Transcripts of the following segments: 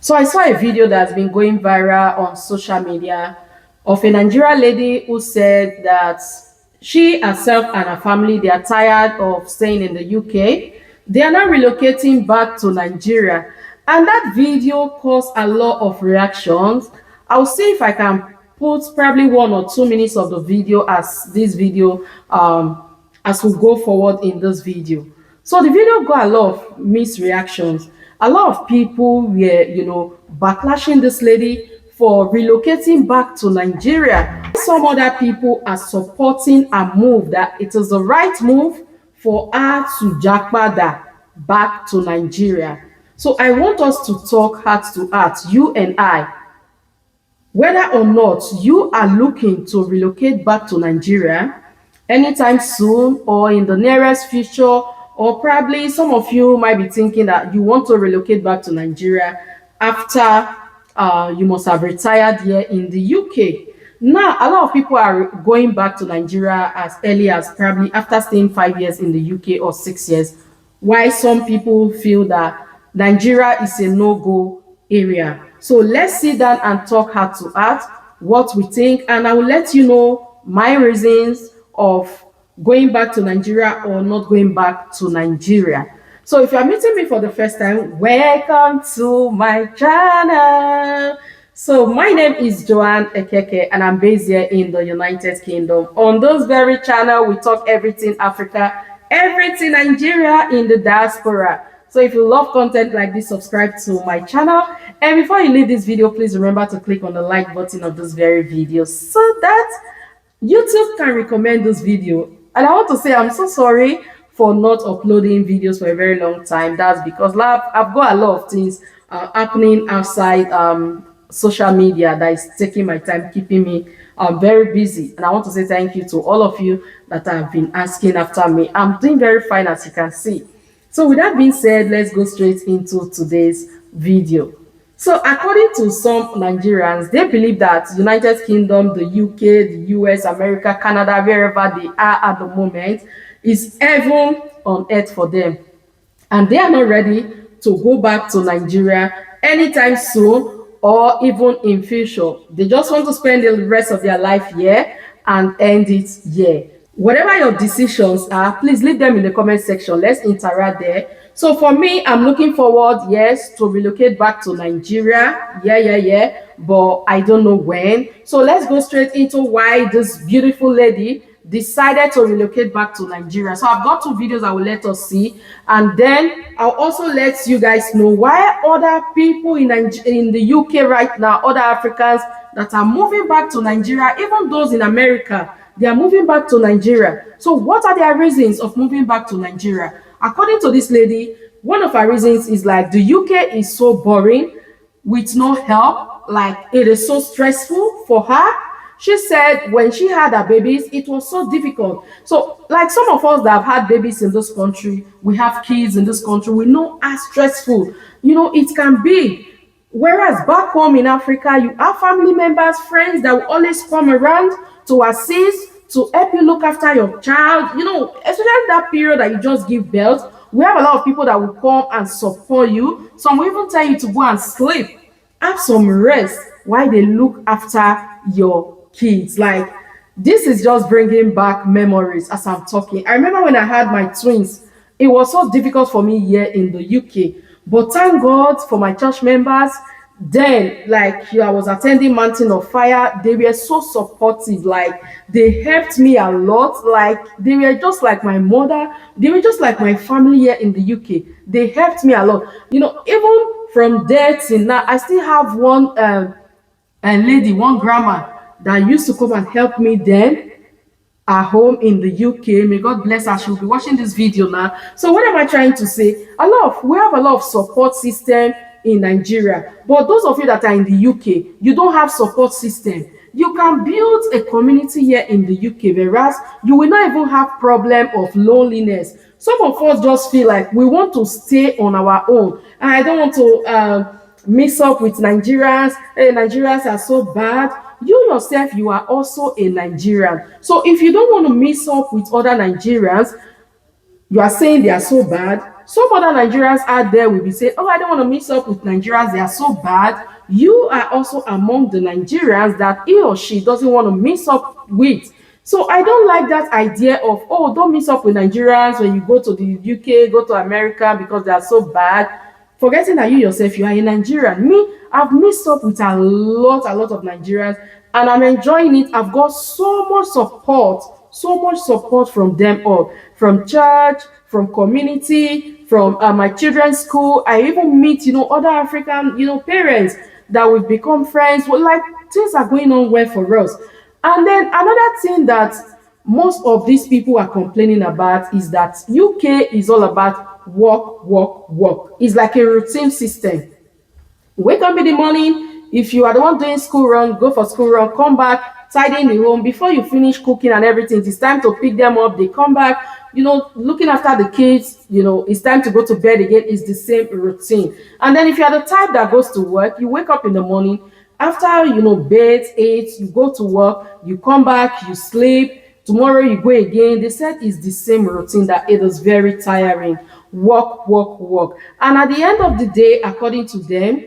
So I saw a video that's been going viral on social media of a Nigerian lady who said that she herself and her family, they are tired of staying in the UK. They are now relocating back to Nigeria. And that video caused a lot of reactions. I'll see if I can put probably 1 or 2 minutes of the video as this video as we go forward in this video. So the video got a lot of mixed reactions. A lot of people were, backlashing this lady for relocating back to Nigeria. Some other people are supporting a move, that it is the right move for her to Japa back to Nigeria. So I want us to talk heart to heart, you and I, whether or not you are looking to relocate back to Nigeria anytime soon or in the nearest future, or probably some of you might be thinking that you want to relocate back to Nigeria after you must have retired here in the UK. Now, a lot of people are going back to Nigeria as early as probably after staying 5 years in the UK or 6 years, while some people feel that Nigeria is a no-go area. So let's sit down and talk heart to heart what we think, and I will let you know my reasons of going back to Nigeria or not going back to Nigeria. So if you are meeting me for the first time, welcome to my channel. So my name is Joan and I'm based here in the United Kingdom. On this very channel, we talk everything Africa, everything Nigeria in the diaspora. So if you love content like this, subscribe to my channel. And before you leave this video, please remember to click on the like button of this very video so that YouTube can recommend this video. And I want to say I'm so sorry for not uploading videos for a very long time. That's because I've got a lot of things happening outside social media that is taking my time, keeping me very busy. And I want to say thank you to all of you that have been asking after me. I'm doing very fine, as you can see. So with that being said, let's go straight into today's video. So according to some Nigerians, they believe that United Kingdom, the UK, the US, America, Canada, wherever they are at the moment, is heaven on earth for them. And they are not ready to go back to Nigeria anytime soon or even in future. They just want to spend the rest of their life here and end it here. Whatever your decisions are, please leave them in the comment section. Let's interact there. So for me, I'm looking forward, yes, to relocate back to Nigeria. Yeah. But I don't know when. So let's go straight into why this beautiful lady decided to relocate back to Nigeria. So I've got 2 videos I will let us see. And then I'll also let you guys know why other people in the UK right now, other Africans that are moving back to Nigeria, even those in America, they are moving back to Nigeria. So what are their reasons of moving back to Nigeria? According to this lady, one of her reasons is like the UK is so boring with no help, like it is so stressful for her. She said when she had her babies, it was so difficult. So like some of us that have had babies in this country, we have kids in this country, we know how stressful, it can be. Whereas back home in Africa, you have family members, friends that will always come around to assist, to help you look after your child, especially that period that you just give birth. We have a lot of people that will come and support you. Some will even tell you to go and sleep, have some rest while they look after your kids. Like, this is just bringing back memories as I'm talking. I remember when I had my twins, it was so difficult for me here in the UK. But thank God for my church members. Then, like, I was attending Mountain of Fire. They were so supportive. Like, they helped me a lot. Like, they were just like my mother. They were just like my family here in the UK. They helped me a lot. Even from there till now, I still have one lady, one grandma that used to come and help me then at home in the UK. May God bless her. She'll be watching this video now. So what am I trying to say? We have a lot of support system in Nigeria. But those of you that are in the UK, you don't have support system. You can build a community here in the UK, whereas you will not even have problem of loneliness. Some of us just feel like we want to stay on our own. And I don't want to mix up with Nigerians. Hey, Nigerians are so bad. You yourself, you are also a Nigerian. So if you don't want to mix up with other Nigerians, you are saying they are so bad. Some other Nigerians out there will be saying, oh, I don't want to mix up with Nigerians, they are so bad. You are also among the Nigerians that he or she doesn't want to mix up with. So I don't like that idea of, oh, don't mix up with Nigerians when you go to the UK, go to America because they are so bad. Forgetting that you yourself, you are a Nigerian. Me, I've mixed up with a lot of Nigerians, and I'm enjoying it. I've got so much support from them all, from church, from community, from my children's school. I even meet, other African, parents that we've become friends. Well, like, things are going on well for us. And then another thing that most of these people are complaining about is that UK is all about work, work, work. It's like a routine system. Wake up in the morning. If you are the one doing school run, go for school run, come back, tidying the home. Before you finish cooking and everything, it's time to pick them up. They come back, looking after the kids, it's time to go to bed again. It's the same routine. And then if you are the type that goes to work, you wake up in the morning, after, bathe, eat, you go to work, you come back, you sleep. Tomorrow you go again. They said it's the same routine, that it is very tiring. Work, work, work. And at the end of the day, according to them,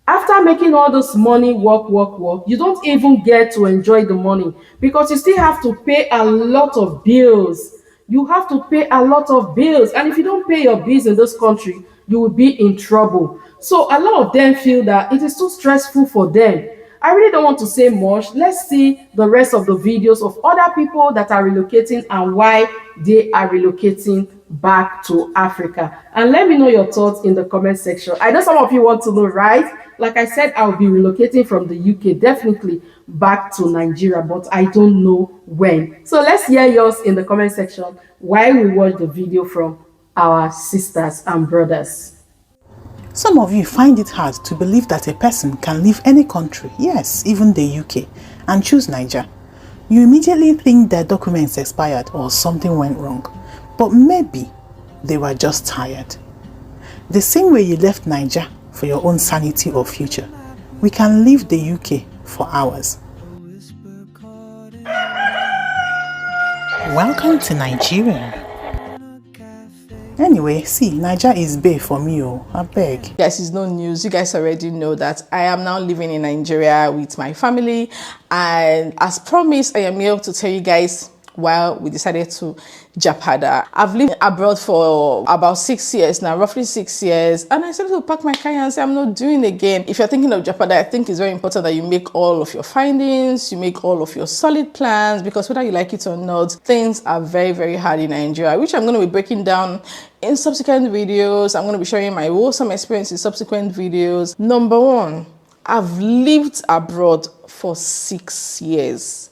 after making all this money, work, work, work, you don't even get to enjoy the money, because you still have to pay a lot of bills. You have to pay a lot of bills, and if you don't pay your bills in this country, you will be in trouble. So a lot of them feel that it is too stressful for them. I really don't want to say much. Let's see the rest of the videos of other people that are relocating and why they are relocating back to Africa. And let me know your thoughts in the comment section. I know some of you want to know, right? Like I said, I'll be relocating from the UK, definitely back to Nigeria, but I don't know when. So let's hear yours in the comment section while we watch the video from our sisters and brothers. Some of you find it hard to believe that a person can leave any country, yes, even the UK, and choose Nigeria. You immediately think their documents expired or something went wrong, but maybe they were just tired. The same way you left Nigeria for your own sanity or future, we can leave the UK for ours. Welcome to Nigeria. Anyway, see, Nigeria is bae for me, I beg. Guys, it's no news. You guys already know that I am now living in Nigeria with my family, and as promised, I am here to tell you guys why we decided to Japa. I've lived abroad for about 6 years now, roughly 6 years, and I started to pack my car and say I'm not doing it again. If you're thinking of Japa, I think it's very important that you make all of your findings, you make all of your solid plans, because whether you like it or not, things are very, very hard in Nigeria, which I'm going to be breaking down in subsequent videos. I'm going to be sharing my awesome experience in subsequent videos. Number one, I've lived abroad for 6 years.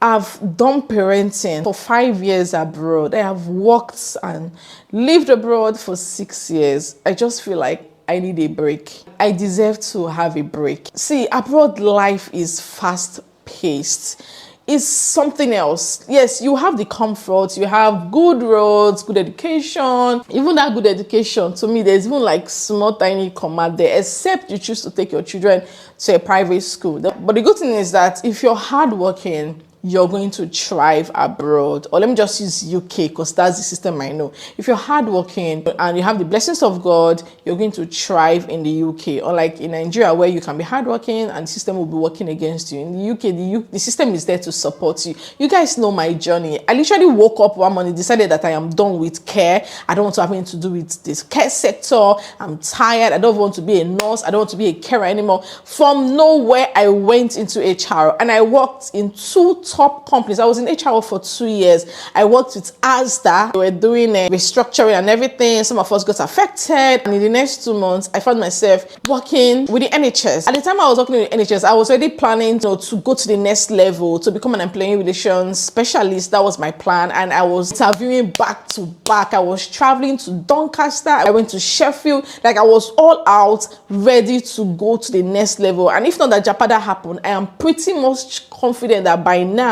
I've done parenting for 5 years abroad. I have worked and lived abroad for 6 years. I just feel like I need a break. I deserve to have a break. See, abroad life is fast paced. It's something else. Yes, you have the comfort, you have good roads, good education. Even that good education, to me, there's even like small tiny command there, except you choose to take your children to a private school. But the good thing is that if you're hardworking, you're going to thrive abroad. Or let me just use UK, because that's the system I know. If you're hardworking and you have the blessings of God, you're going to thrive in the UK. Unlike in Nigeria, where you can be hardworking and the system will be working against you. In the UK, the system is there to support you. You guys know my journey. I literally woke up one morning, decided that I am done with care. I don't want to have anything to do with this care sector. I'm tired. I don't want to be a nurse. I don't want to be a carer anymore. From nowhere, I went into HR and I worked in 2 top companies. I was in HR for 2 years. I worked with Asda. We were doing a restructuring and everything. Some of us got affected. And in the next 2 months, I found myself working with the NHS. At the time I was working with the NHS, I was already planning to go to the next level, to become an employee relations specialist. That was my plan. And I was interviewing back to back. I was traveling to Doncaster. I went to Sheffield. Like, I was all out, ready to go to the next level. And if not that Japada happened, I am pretty much confident that by now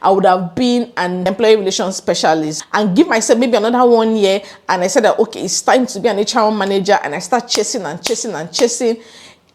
I would have been an employee relations specialist and give myself maybe another 1 year. And I said that, okay, it's time to be an HR manager. And I start chasing and chasing and chasing.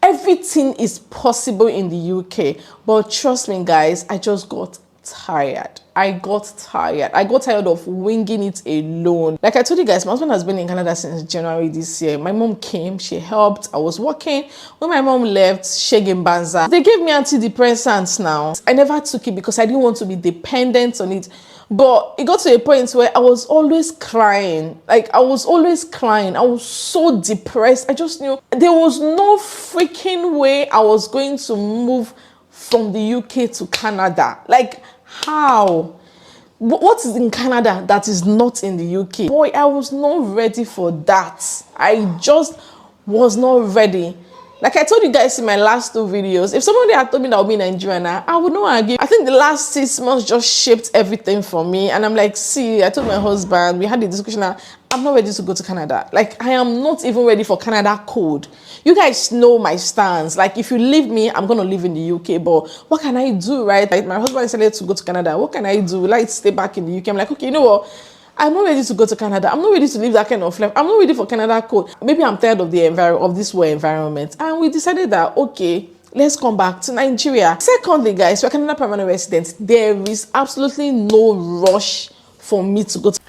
Everything is possible in the UK. But trust me, guys, I just got tired. I got tired. I got tired of winging it alone. Like I told you guys, my husband has been in Canada since January this year. My mom came, she helped. I was working. When my mom left, Shegin Banza, they gave me antidepressants now. I never took it because I didn't want to be dependent on it. But it got to a point where I was always crying. Like, I was always crying. I was so depressed. I just knew there was no freaking way I was going to move from the UK to Canada. Like, how? What is in Canada that is not in the UK? Boy, I was not ready for that. I just was not ready. Like I told you guys in my last 2 videos, if somebody had told me that I would be in Nigeria now, I would not argue. I think the last 6 months just shaped everything for me. And I'm like, see, I told my husband, we had the discussion that I'm not ready to go to Canada. Like, I am not even ready for Canada code. You guys know my stance. Like, if you leave me, I'm going to live in the UK. But what can I do, right? Like, my husband decided to go to Canada. What can I do? Will I stay back in the UK? I'm like, okay, you know what? I'm not ready to go to Canada. I'm not ready to live that kind of life. I'm not ready for Canada code. Maybe I'm tired of the of this world environment. And we decided that, okay, let's come back to Nigeria. Secondly, guys, for Canada permanent residents, there is absolutely no rush for me to go to.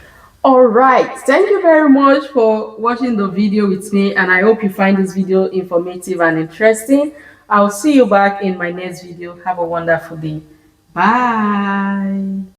All right, thank you very much for watching the video with me, and I hope you find this video informative and interesting. I'll see you back in my next video. Have a wonderful day. Bye.